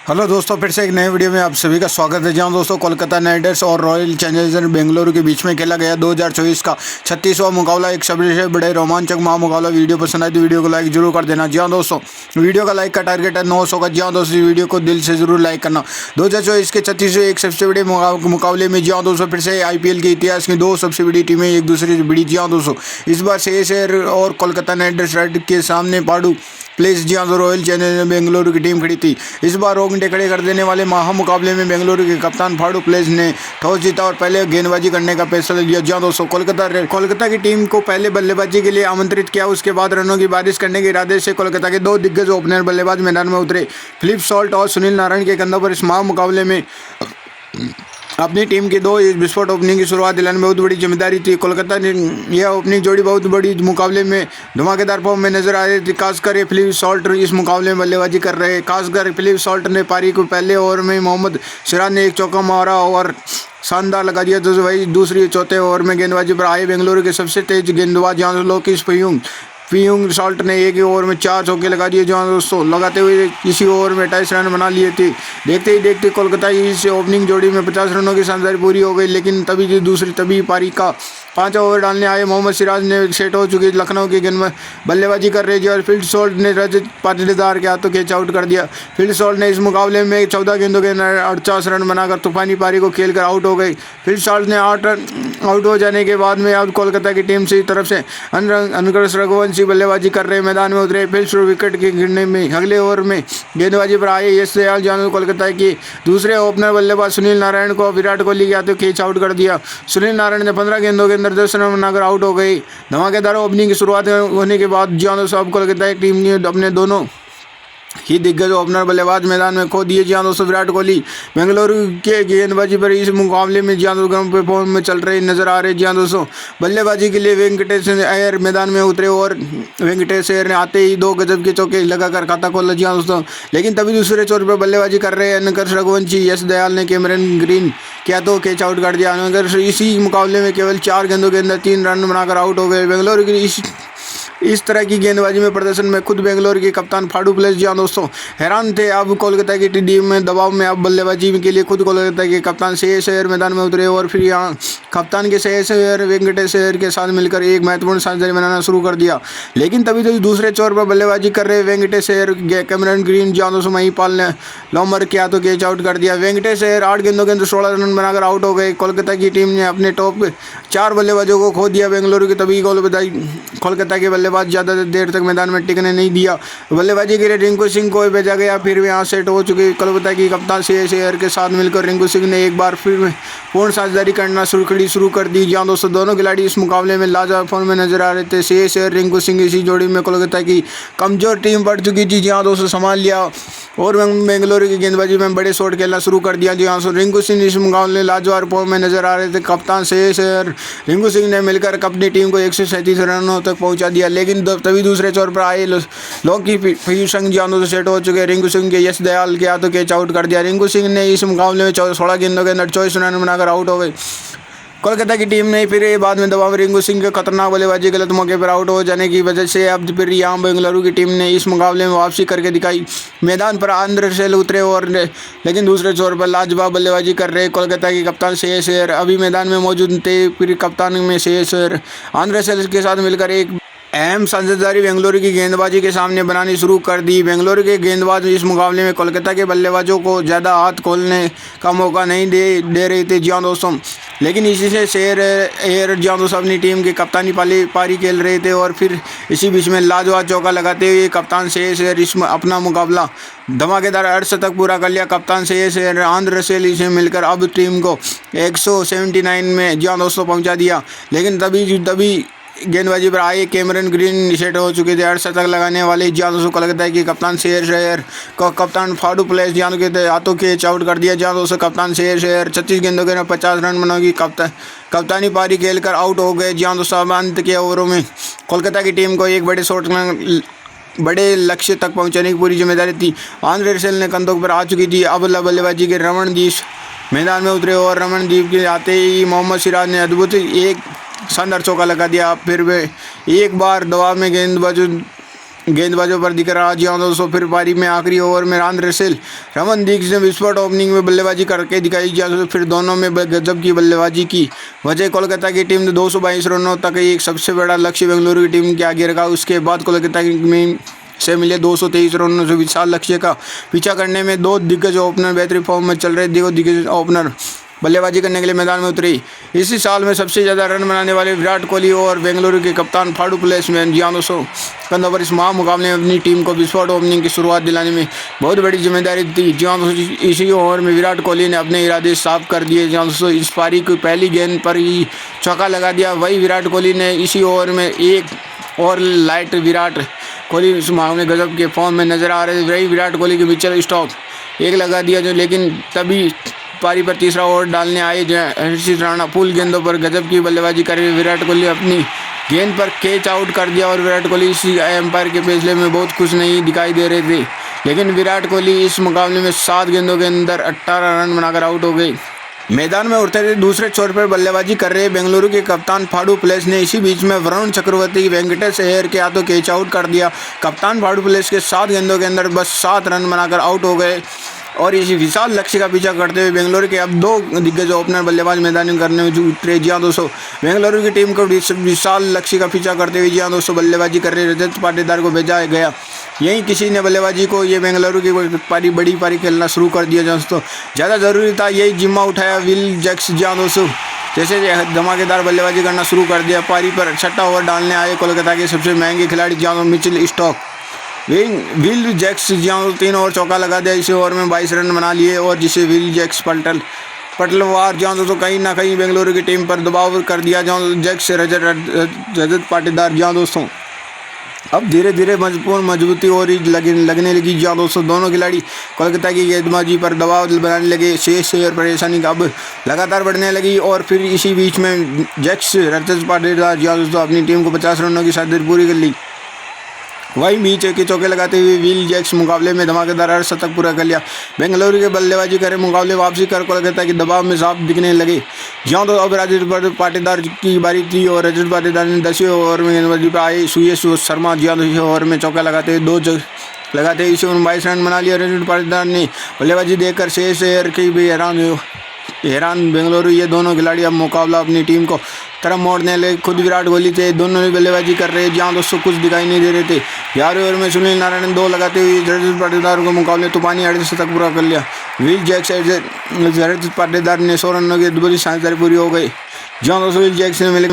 Hello दोस्तों, फिर से एक नए वीडियो में आप सभी का स्वागत है। जहां दोस्तों कोलकाता नाइट राइडर्स और रॉयल चैलेंजर्स बेंगलुरु के बीच में खेला गया 2024 का 36वां मुकाबला। एक सभी से बड़े रोमांचक मुकाबला। वीडियो पसंद आए तो वीडियो को लाइक जरूर कर देना। जी हाँ दोस्तों, वीडियो का लाइक का टारगेट है 900 का। जी हाँ दोस्तों, वीडियो को दिल से जरूर लाइक करना। 2024 के 36वें एक सबसे बड़े मुकाबले में जी हाँ दोस्तों फिर से IPL के इतिहास की दो सबसे बड़ी टीमें एक दूसरे से भिड़ी। जी हाँ दोस्तों, इस बार CSK और कोलकाता नाइट राइडर्स के सामने पाडू प्लेस जी हाँ रॉयल चैलेंजर्स बेंगलुरु की टीम खड़ी थी। इस बार रोंगटे खड़े कर देने वाले मुकाबले में बेंगलुरु के कप्तान फाडू प्लेस ने टॉस जीता और पहले गेंदबाजी करने का फैसला लिया। जी हाँ दोस्तों, कोलकाता की टीम को पहले बल्लेबाजी के लिए आमंत्रित किया। उसके बाद रनों की बारिश करने के इरादे से कोलकाता के दो दिग्गज ओपनर बल्लेबाज मैदान में उतरे। फिलिप सॉल्ट और सुनील नारायण के कंधों पर इस मुकाबले में अपनी टीम की दो विस्फोट ओपनिंग की शुरुआत दिलाने में बहुत बड़ी जिम्मेदारी थी। कोलकाता ने यह ओपनिंग जोड़ी बहुत बड़ी मुकाबले में धमाकेदार फॉर्म में नजर आ रही थी। खासकर फिलिप सॉल्ट इस मुकाबले में बल्लेबाजी कर रहे हैं। खासकर फिलिप सॉल्ट ने पारी को पहले ओवर में मोहम्मद सिराज ने एक चौका मारा और शानदार लगा दिया। तो वही दूसरी चौथे ओवर में गेंदबाजी पर आए बेंगलुरु के सबसे तेज गेंदबाज जहां लोकेश पियूंग सॉल्ट ने एक ही ओवर में 4 चौके लगा दिए। जहां दोस्तों लगाते हुए इसी ओवर में 28 रन बना लिए थे। देखते ही देखते कोलकाता की इस ओपनिंग जोड़ी में 50 रनों की शानदारी पूरी हो गई। लेकिन तभी पारी का 5 ओवर डालने आए मोहम्मद सिराज ने सेट हो चुकी लखनऊ की गेंद में बल्लेबाजी कर रहे थे और फिलिप सॉल्ट ने रजत पाटीदार के हाथों कैच आउट कर दिया। फिलिप सॉल्ट ने इस मुकाबले में 14 गेंदों के 48 रन बनाकर तूफानी पारी को खेलकर आउट हो गई। फिलिप सॉल्ट ने 8 रन आउट हो जाने के बाद में अब कोलकाता की टीम से तरफ से अनुकर्ष रघुवंशी बल्लेबाजी कर रहे मैदान में उतरे। फिलिप्स विकेट के गिरने में अगले ओवर में गेंदबाजी पर आए यश दयाल जानू कोलकाता के दूसरे ओपनर बल्लेबाज सुनील नारायण को विराट कोहली के हाथों कैच आउट कर दिया। सुनील नारायण ने 15 गेंदों के अंदर 10 रन बनाकर आउट हो गई। धमाकेदार ओपनिंग की शुरुआत होने के बाद जियानो साहब कोलकाता की टीम ने अपने दोनों ही दिग्गज ओपनर बल्लेबाज मैदान में खो दिए। जहां दोस्तों विराट कोहली बेंगलुरु के गेंदबाजी पर इस मुकाबले में जहां गर्म फॉर्म में चल रहे नजर आ रहे। जहां दोस्तों बल्लेबाजी के लिए वेंकटेश अय्यर मैदान में उतरे और वेंकटेश अय्यर ने आते ही 2 गजब के चौके लगाकर खाता खोला। जहां दोस्तों लेकिन तभी दूसरे छोर पर बल्लेबाजी कर रहे अनुकर्ष रघुवंशी यश दयाल ने कैमरन ग्रीन क्या तो कैच आउट कर दिया। अनुकर्ष इसी मुकाबले में केवल 4 गेंदों के अंदर 3 रन बनाकर आउट हो गए। बेंगलुरु की इस तरह की गेंदबाजी में प्रदर्शन में खुद बेंगलोर के कप्तान फाडू प्लेस जी हाँ दोस्तों हैरान थे। अब कोलकाता की टीम में दबाव में अब बल्लेबाजी के लिए खुद कोलकाता के कप्तान CSK मैदान में उतरे और फिर यहाँ कप्तान के CSK वेंकटेश अय्यर के साथ मिलकर एक महत्वपूर्ण साझेदारी बनाना शुरू कर दिया। लेकिन तभी तो दूसरे छोर पर बल्लेबाजी कर रहे वेंकटेश अय्यर कैमरन ग्रीन जी हाँ दोस्तों महिपाल ने लॉमर के हाथों कैच आउट कर दिया। वेंकटेश अय्यर 8 गेंदों के अंदर 16 रन बनाकर आउट हो गए। कोलकाता की टीम ने अपने टॉप 4 बल्लेबाजों को खो दिया। बेंगलुरु की तभी कोलकाता के बल्लेबाज ज़्यादा देर तक मैदान में टिकने नहीं दिया। बल्लेबाजी के लिए रिंकू सिंह को भेजा गया। फिर यहाँ सेट हो चुके कोलकाता की कप्तान CSK के साथ मिलकर रिंकू सिंह ने एक बार फिर पूर्ण साझेदारी करना शुरू कर दी। जहाँ दोस्तों दोनों खिलाड़ी इस मुकाबले में लाजवाब फॉर्म में नजर आ रहे थे। CSK रिंकू सिंह इसी जोड़ी में कोलकाता की कमजोर टीम बढ़ चुकी थी। जहाँ दोस्तों संभाल लिया और बेंगलुरु की गेंदबाजी में बड़े शॉट खेलना शुरू कर दिया। जहाँ रिंकू सिंह इस मुकाबले में लाजवाब फॉर्म में नजर आ रहे थे। कप्तान CSK रिंकू सिंह ने मिलकर अपनी टीम को 137 रनों तक पहुंचा दिया। लेकिन तभी दूसरे छोर पर आए लोकी फ्यूशन जानों से सेट हो चुके रिंकू सिंह के यश दयाल के हाथों कैच आउट कर दिया। रिंकू सिंह ने इस मुकाबले में 16 गेंदों के अंदर 24 रन बनाकर आउट हो गए। कोलकाता की टीम ने फिर बाद में दबाव रिंकू सिंह के खतरनाक बल्लेबाजी गलत मौके पर आउट हो जाने की वजह से अब फिर यहाँ बेंगलुरु की टीम ने इस मुकाबले में वापसी करके दिखाई। मैदान पर आंध्र सेल उतरे और लेकिन दूसरे छोर पर लाजवाब बल्लेबाजी कर रहे कोलकाता के कप्तान CSK अभी मैदान में मौजूद थे। फिर कप्तान में CSK आंध्र सेल के साथ मिलकर एक अहम साझेदारी बेंगलुरु की गेंदबाजी के सामने बनानी शुरू कर दी। बेंगलुरु के गेंदबाज इस मुकाबले में कोलकाता के बल्लेबाजों को ज़्यादा हाथ खोलने का मौका नहीं दे रहे थे। जी हाँ दोस्तों, लेकिन इसी से CSK जी हाँ दोस्तों अपनी टीम की कप्तानी पारी खेल रहे थे और फिर इसी बीच में लाजवाब चौका लगाते हुए कप्तान CSK इसमें अपना मुकाबला धमाकेदार अर्धशतक पूरा कर लिया। कप्तान CSK आंध्र सेल से मिलकर अब टीम को 179 में जी हाँ दोस्तों पहुँचा दिया। लेकिन तभी गेंदबाजी पर आए कैमरन ग्रीन सेट हो चुके थे। 8 लगाने वाले जानू कोलकाता की कप्तान CSK को कप्तान फाडू प्लेस जानू के हाथों कैच आउट कर दिया। जानू कप्तान CSK 36 गेंदों के 50 रन बनाओगी कप्तानी पारी खेलकर आउट हो गए। जानू अंत के ओवरों में कोलकाता की टीम को एक बड़े लक्ष्य तक पहुंचाने की पूरी जिम्मेदारी थी। आंध्र सेल ने कंधों पर आ चुकी थी। अब बल्लेबाजी के रमनदीप मैदान में उतरे और रमनदीप के आते ही मोहम्मद सिराज ने अद्भुत एक शानदार चौका लगा दिया। फिर वे एक बार दबाव में गेंदबाजों गेंदबाजों पर दिख रहा। जी हाँ दोस्तों, फिर पारी में आखिरी ओवर में रमनदीप ने विस्फोट ओपनिंग में बल्लेबाजी करके दिखाई। जी हाँ दोस्तों, फिर दोनों में गजब की बल्लेबाजी की वजह कोलकाता की टीम ने 222 रनों तक एक सबसे बड़ा लक्ष्य बेंगलुरु की टीम के आगे रखा। उसके बाद कोलकाता की से मिले 223 रनों से विशाल लक्ष्य का पीछा करने में दो दिग्गज ओपनर बेहतरीन फॉर्म में चल रहे। दिग्गज ओपनर बल्लेबाजी करने के लिए मैदान में उतरी। इसी साल में सबसे ज़्यादा रन बनाने वाले विराट कोहली और बेंगलुरु के कप्तान फाडू प्लेस में जी हाँ दोस्तों, कंधों पर इस महामुकाबले में अपनी टीम को विस्फोट ओपनिंग की शुरुआत दिलाने में बहुत बड़ी जिम्मेदारी थी। जी हाँ दोस्तों, इसी ओवर में विराट कोहली ने अपने इरादे साफ कर दिए। जी हाँ दोस्तों, इस पारी की पहली गेंद पर ही चौका लगा दिया। वही विराट कोहली ने इसी ओवर में एक और लाइट विराट कोहली इस मामले गजब के फॉर्म में नजर आ रहे थे। वही विराट कोहली के मिचेल स्टॉक एक लगा दिया जो, लेकिन तभी पारी पर तीसरा ओवर डालने आए हर्षित राणा फुल गेंदों पर गजब की बल्लेबाजी कर विराट कोहली अपनी गेंद पर कैच आउट कर दिया। और विराट कोहली इसी एम्पायर के फैसले में बहुत खुश नहीं दिखाई दे रहे थे, लेकिन विराट कोहली इस मुकाबले में 7 गेंदों के अंदर 18 रन बनाकर आउट हो गए। मैदान में उठते थे दूसरे छोर पर बल्लेबाजी कर रहे बेंगलुरु के कप्तान फाडू प्लेस ने इसी बीच में वरुण चक्रवर्ती वेंकटेश अय्यर के हाथों कैच आउट कर दिया। कप्तान फाडू प्लेस के 7 गेंदों के अंदर बस 7 रन बनाकर आउट हो गए और इसी विशाल लक्ष्य का पीछा करते हुए बेंगलुरु के अब 2 दिग्गज ओपनर बल्लेबाज मैदान करने में उतरे। जी हाँ दोस्तों, बेंगलुरु की टीम को विशाल लक्ष्य का पीछा करते हुए जी हाँ दोस्तों बल्लेबाजी कर रहे रजत पाटीदार को भेजा गया। यहीं किसी ने बल्लेबाजी को ये बेंगलुरु की बड़ी पारी खेलना शुरू कर दिया। दोस्तों ज़्यादा ज़रूरी था, यही जिम्मा उठाया विल जैक्स। जी हाँ दोस्तों, जैसे धमाकेदार बल्लेबाजी करना शुरू कर दिया। पारी पर 6ठा ओवर डालने आए कोलकाता के सबसे महंगे खिलाड़ी जी हाँ मिचेल स्टॉक विल जैक्स। जी हाँ 3 ओवर चौका लगा दिया। इसी ओवर में 22 रन बना लिए और जिसे विल जैक्स पटलवार जहाँ दोस्तों कहीं ना कहीं बेंगलुरु की टीम पर दबाव कर दिया। जहाँ जैक्स रजत पाटीदार जहाँ दोस्तों अब धीरे धीरे मजबूती और लगने लगी। जहाँ दोस्तों दोनों खिलाड़ी कोलकाता की गेंदबाजी पर दबाव बनाने लगे। शेष और परेशानी अब लगातार बढ़ने लगी और फिर इसी बीच में जैक्स रजत पाटीदार जहाँ दोस्तों अपनी टीम को 50 रनों की साझेदारी पूरी कर ली। वहीं बीच के चौके लगाते हुए विल जैक्स मुकाबले में धमाकेदार अर्धशतक पूरा कर लिया। बेंगलुरु के बल्लेबाजी करे मुकाबले वापसी कर कोलकाता के दबाव में साफ दिखने लगे। जहाँ तो अब रजत पाटीदार की बारी थी और रजत पाटीदार ने 10वें ओवर में गेंदबाजी पर आए सुयश शर्मा जी 10वें ओवर में चौका लगाते हुए 2 लगाते हुए इसी ओवर 22 रन बना लिया। रजत पाटीदार ने बल्लेबाजी देकर शेष अय्यर की भी हैरान बेंगलुरु ये दोनों खिलाड़ी अब मुकाबला अपनी टीम को तरफ मोड़ने लगे। खुद विराट कोहली थे, दोनों ही बल्लेबाजी कर रहे। जहाँ दोस्तों कुछ दिखाई नहीं दे रहे थे। 11वें ओवर में सुनील नारायण ने 2 लगाते हुए रजत पाटीदार को मुकाबले तूफानी अर्धशतक पूरा कर लिया। विल जैक्स रजत पाटीदार ने 100 रनों की अद्भुत साझेदारी पूरी हो गई। जहाँ दोस्तों विल जैक्स ने मिले